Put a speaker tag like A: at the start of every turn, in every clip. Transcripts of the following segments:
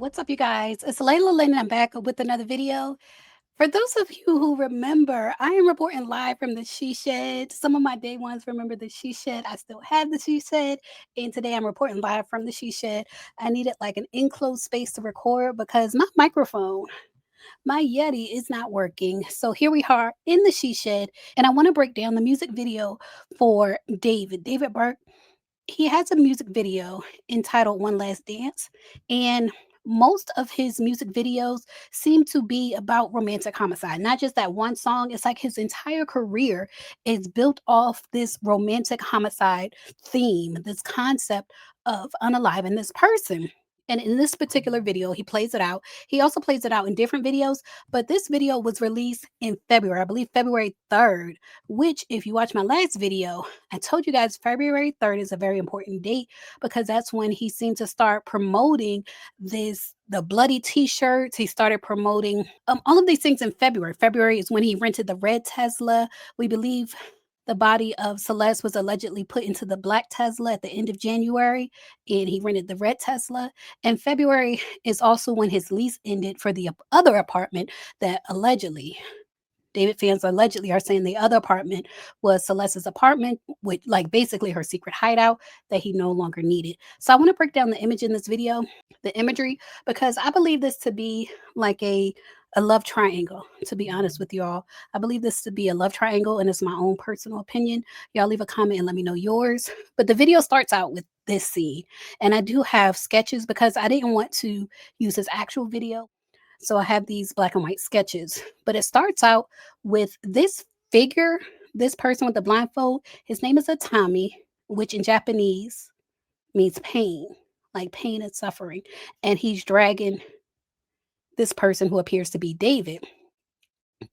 A: What's up, you guys? It's Layla Lynn, and I'm back with another video. For those of you who remember, I am reporting live from the She Shed. Some of my day ones remember the She Shed. I still have the She Shed, and today I'm reporting live from the She Shed. I needed like an enclosed space to record because my microphone, my Yeti, is not working. So here we are in the She Shed, and I want to break down the music video for David Burke. He has a music video entitled One Last Dance, and most of his music videos seem to be about romantic homicide. Not just that one song, it's like his entire career is built off this romantic homicide theme, this concept of unaliving this person. And in this particular video, he plays it out. He also plays it out in different videos, but this video was released in February, I believe February 3rd, which, if you watch my last video, I told you guys February 3rd is a very important date because that's when he seemed to start promoting the bloody t-shirts. He started promoting all of these things in February. February is when he rented the red Tesla. We believe the body of Celeste was allegedly put into the black Tesla at the end of January, and he rented the red Tesla. And February is also when his lease ended for the other apartment that allegedly David fans allegedly are saying the other apartment was Celeste's apartment, with like basically her secret hideout that he no longer needed. So I want to break down the image in this video, the imagery, because I believe this to be like a love triangle, to be honest with y'all. I believe this to be a love triangle, and it's my own personal opinion. Y'all leave a comment and let me know yours. But the video starts out with this scene, and I do have sketches because I didn't want to use his actual video. So I have these black and white sketches, but it starts out with this figure, this person with the blindfold. His name is Atami, which in Japanese means pain, like pain and suffering. And he's dragging this person who appears to be David.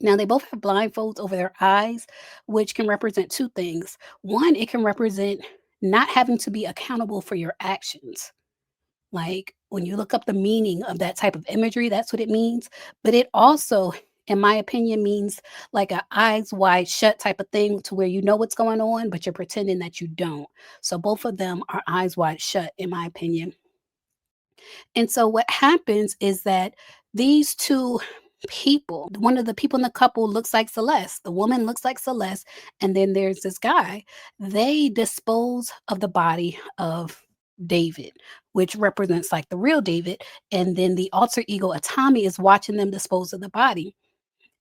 A: Now, they both have blindfolds over their eyes, which can represent two things. One, it can represent not having to be accountable for your actions. Like when you look up the meaning of that type of imagery, that's what it means. But it also, in my opinion, means like a eyes wide shut type of thing to where you know what's going on, but you're pretending that you don't. So both of them are eyes wide shut, in my opinion. And so what happens is that these two people, one of the people in the couple looks like Celeste, the woman looks like Celeste, and then there's this guy. They dispose of the body of David, which represents like the real David, and then the alter ego Atami is watching them dispose of the body.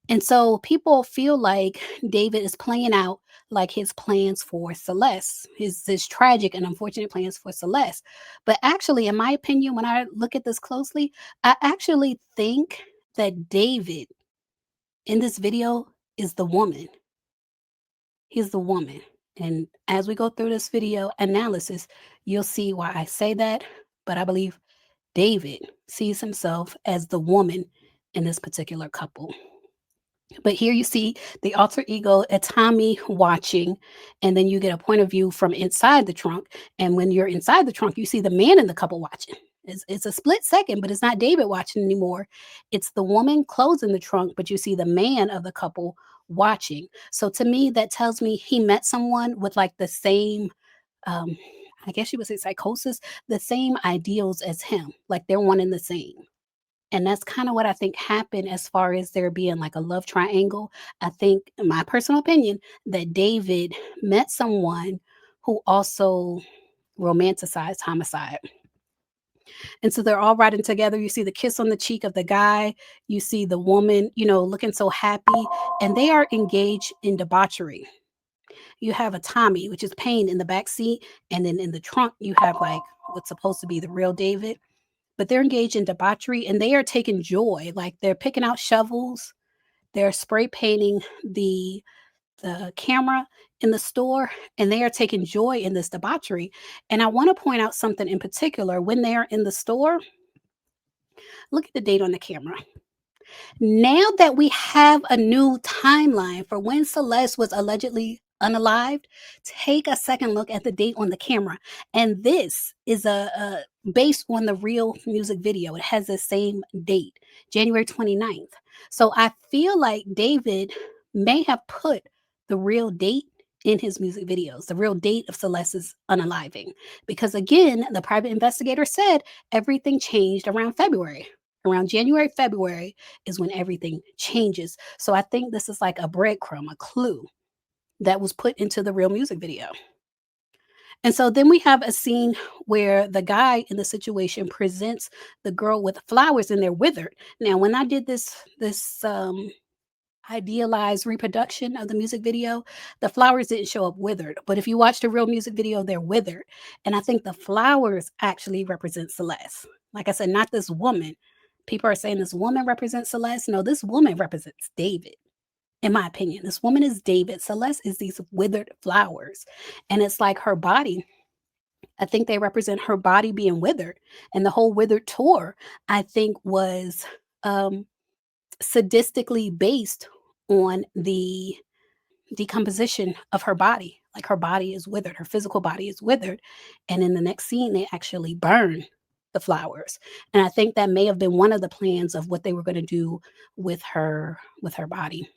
A: And so people feel like David is playing out like his plans for Celeste, his tragic and unfortunate plans for Celeste. But actually, in my opinion, when I look at this closely, I actually think that David in this video is the woman. He's the woman. And as we go through this video analysis, you'll see why I say that. But I believe David sees himself as the woman in this particular couple. But here you see the alter ego Atami watching, and then you get a point of view from inside the trunk. And when you're inside the trunk, you see the man in the couple watching. It's a split second, but it's not David watching anymore. It's the woman closing the trunk, but you see the man of the couple watching. So to me, that tells me he met someone with like the same, um, I guess you would say psychosis, the same ideals as him, like they're one and the same. And that's kind of what I think happened as far as there being like a love triangle. I think, in my personal opinion, that David met someone who also romanticized homicide. And so they're all riding together. You see the kiss on the cheek of the guy, you see the woman, looking so happy, and they are engaged in debauchery. You have a Tommy, which is pain in the back seat, and then in the trunk, you have like what's supposed to be the real David, but they're engaged in debauchery and they are taking joy. Like they're picking out shovels, they're spray painting the camera in the store, and they are taking joy in this debauchery. And I want to point out something in particular. When they are in the store, look at the date on the camera. Now that we have a new timeline for when Celeste was allegedly unalived, take a second look at the date on the camera. And this is a based on the real music video. It has the same date, January 29th. So I feel like David may have put the real date in his music videos. The real date of Celeste's unaliving. Because again, the private investigator said everything changed around February. Around January, February is when everything changes. So I think this is like a breadcrumb, a clue that was put into the real music video. And so then we have a scene where the guy in the situation presents the girl with flowers and they're withered. Now, when I did this idealized reproduction of the music video, the flowers didn't show up withered. But if you watch the real music video, they're withered. And I think the flowers actually represent Celeste. Like I said, not this woman. People are saying this woman represents Celeste. No, this woman represents David. In my opinion, this woman is David. Celeste is these withered flowers. And it's like her body. I think they represent her body being withered. And the whole withered tour, I think, was um, sadistically based on the decomposition of her body. Like her body is withered, her physical body is withered. And in the next scene, they actually burn the flowers. And I think that may have been one of the plans of what they were going to do with her body.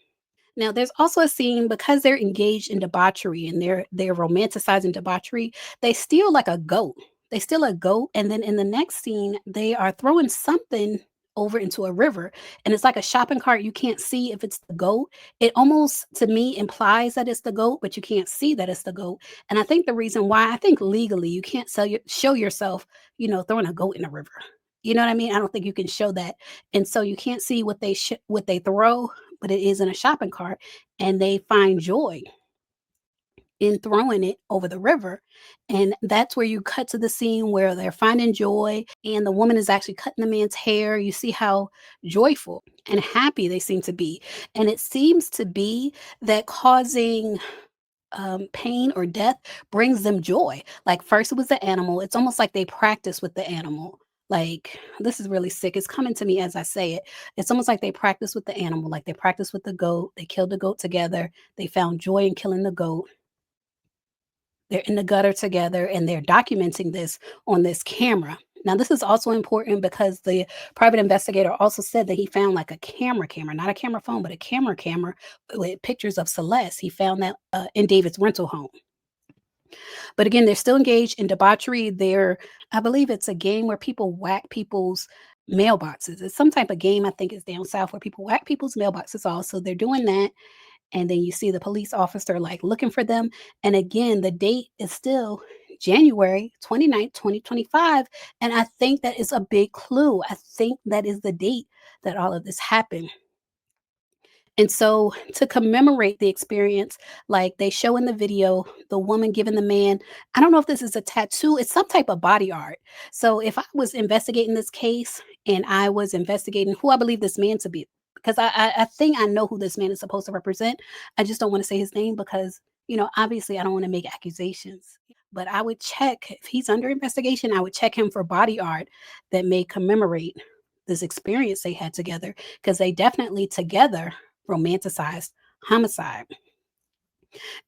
A: Now, there's also a scene because they're engaged in debauchery and they're romanticizing debauchery. They steal like a goat. They steal a goat, and then in the next scene, they are throwing something over into a river, and it's like a shopping cart. You can't see if it's the goat. It almost to me implies that it's the goat, but you can't see that it's the goat. And I think the reason why I think legally you can't show yourself, throwing a goat in a river. You know what I mean? I don't think you can show that, and so you can't see what they throw, but it is in a shopping cart, and they find joy in throwing it over the river. And that's where you cut to the scene where they're finding joy, and the woman is actually cutting the man's hair. You see how joyful and happy they seem to be. And it seems to be that causing pain or death brings them joy. Like first it was the animal. It's almost like they practice with the animal. Like this is really sick. It's coming to me as I say it. It's almost like they practice with the animal, like they practice with the goat. They killed the goat together. They found joy in killing the goat. They're in the gutter together and they're documenting this on this camera. Now, this is also important because the private investigator also said that he found like a camera, not a camera phone, but a camera with pictures of Celeste. He found that in David's rental home. But again, they're still engaged in debauchery. I believe it's a game where people whack people's mailboxes. It's some type of game, I think it's down south, where people whack people's mailboxes also. They're doing that. And then you see the police officer like looking for them. And again, the date is still January 29th, 2025. And I think that is a big clue. I think that is the date that all of this happened. And so to commemorate the experience, like they show in the video, the woman giving the man, I don't know if this is a tattoo, it's some type of body art. So if I was investigating this case and I was investigating who I believe this man to be, because I think I know who this man is supposed to represent. I just don't want to say his name because, obviously I don't want to make accusations. But I would check if he's under investigation, I would check him for body art that may commemorate this experience they had together because they definitely together romanticized homicide.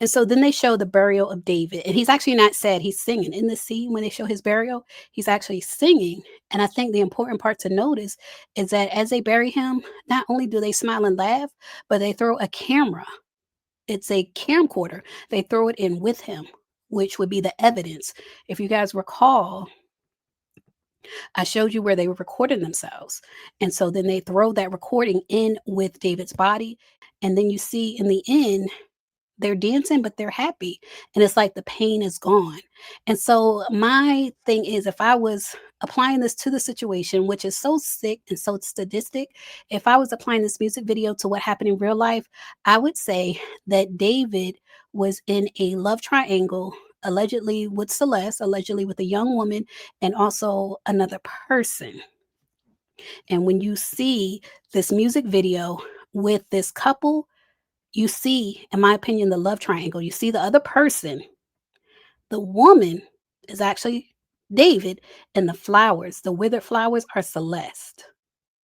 A: And so then they show the burial of David, and he's actually not sad, he's singing. In the scene when they show his burial, he's actually singing. And I think the important part to notice is that as they bury him, not only do they smile and laugh, but they throw a camera. It's a camcorder. They throw it in with him, which would be the evidence. If you guys recall, I showed you where they were recording themselves. And so then they throw that recording in with David's body. And then you see in the end, they're dancing, but they're happy. And it's like the pain is gone. And so my thing is, if I was applying this to the situation, which is so sick and so sadistic, if I was applying this music video to what happened in real life, I would say that David was in a love triangle, allegedly with Celeste, allegedly with a young woman, and also another person. And when you see this music video with this couple, you see, in my opinion, the love triangle. You see the other person, the woman is actually David, and the flowers, the withered flowers, are Celeste.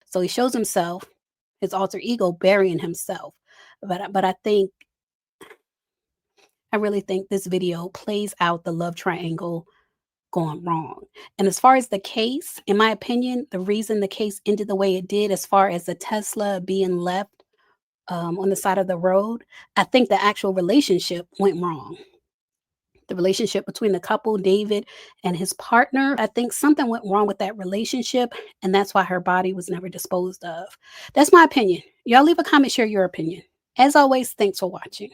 A: So he shows himself, his alter ego, burying himself. But I really think this video plays out the love triangle gone wrong. And as far as the case, in my opinion, the reason the case ended the way it did, as far as the Tesla being left on the side of the road. I think the actual relationship went wrong. The relationship between the couple, David and his partner, I think something went wrong with that relationship, and that's why her body was never disposed of. That's my opinion. Y'all leave a comment, share your opinion. As always, thanks for watching.